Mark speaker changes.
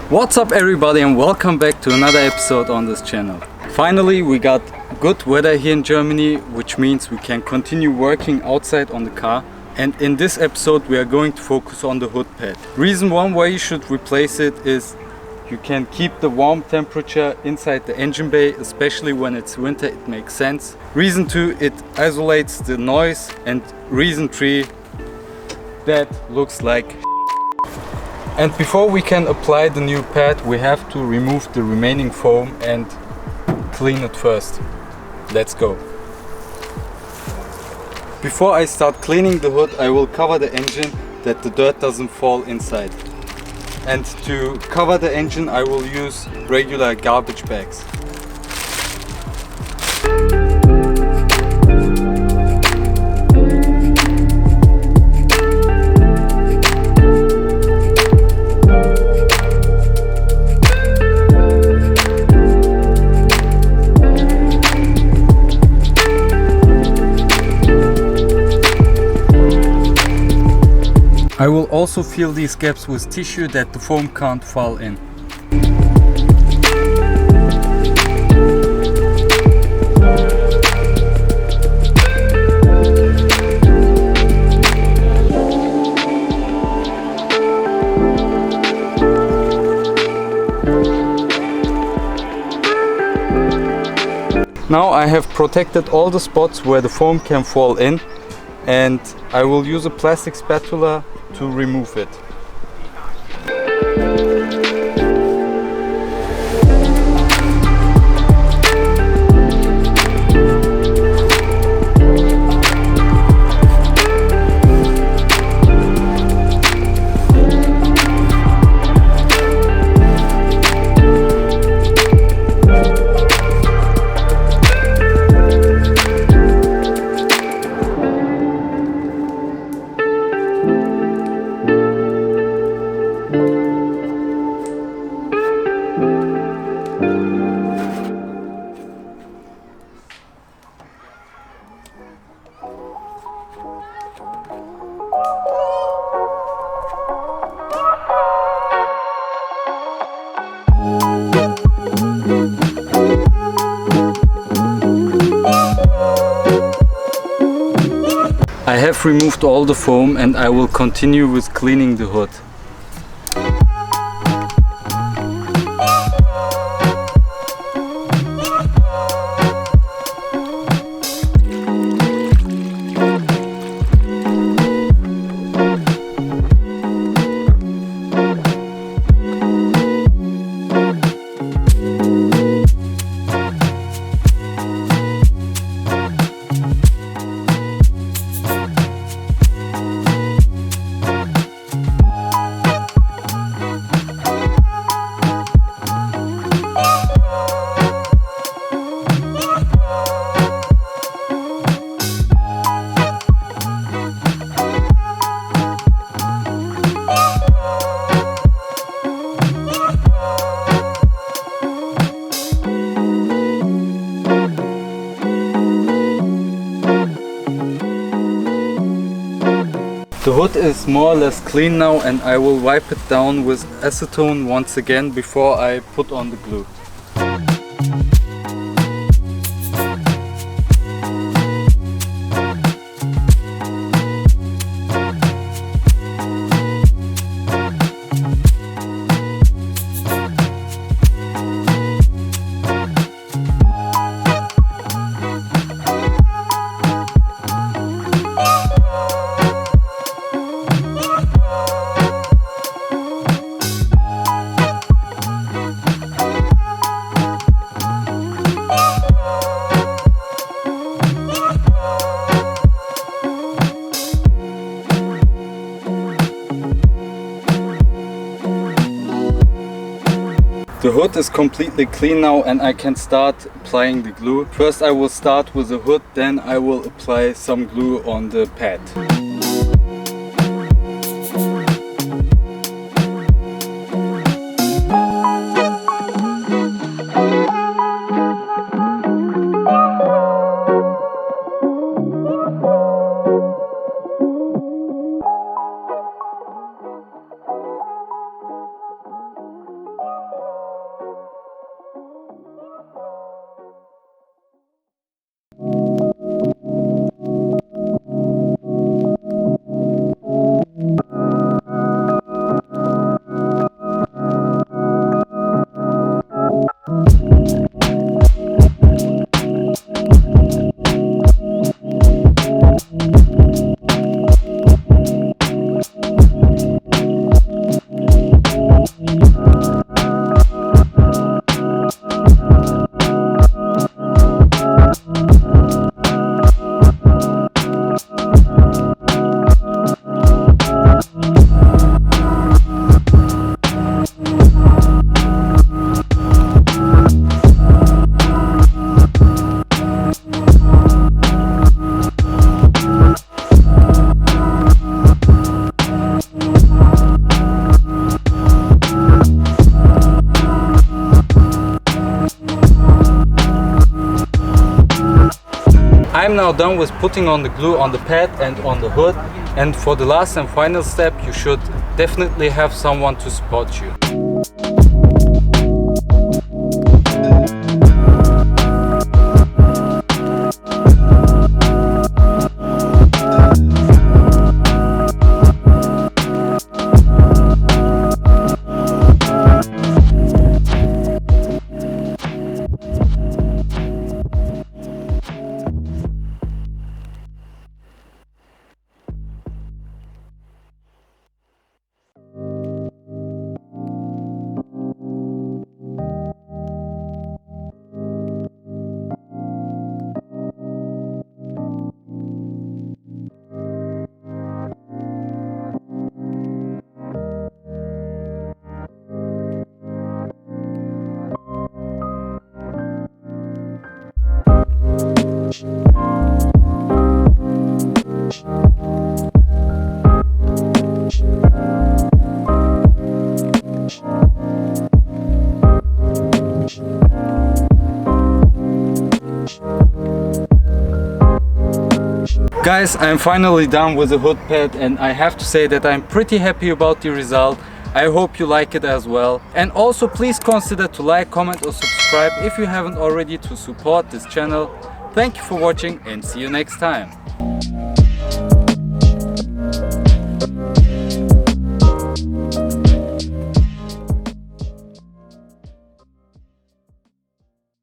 Speaker 1: What's up everybody, and welcome back to another episode on this channel. Finally we got good weather here in Germany, which means we can continue working outside on the car. And in this episode we are going to focus on the hood pad. Reason one why you should replace it is you can keep the warm temperature inside the engine bay, especially when it's winter. It makes sense. Reason two, it isolates the noise. And reason three, that looks like. And before we can apply the new pad, we have to remove the remaining foam and clean it first. Let's go. Before I start cleaning the hood, I will cover the engine that the dirt doesn't fall inside. And to cover the engine, I will use regular garbage bags. I will also fill these gaps with tissue that the foam can't fall in. Now I have protected all the spots where the foam can fall in, and I will use a plastic spatula to remove it. I have removed all the foam and I will continue with cleaning the hood. The hood is more or less clean now, and I will wipe it down with acetone once again before I put on the glue. is completely clean now and I can start applying the glue. First I will start with the hood, then I will apply some glue on the pad. I'm now done with putting on the glue on the pad and on the hood, and for the last and final step you should definitely have someone to support you. Guys, I'm finally done with the hood pad and I have to say that I'm pretty happy about the result. I hope you like it as well. And also please consider to like, comment or subscribe if you haven't already to support this channel. Thank you for watching and see you next time.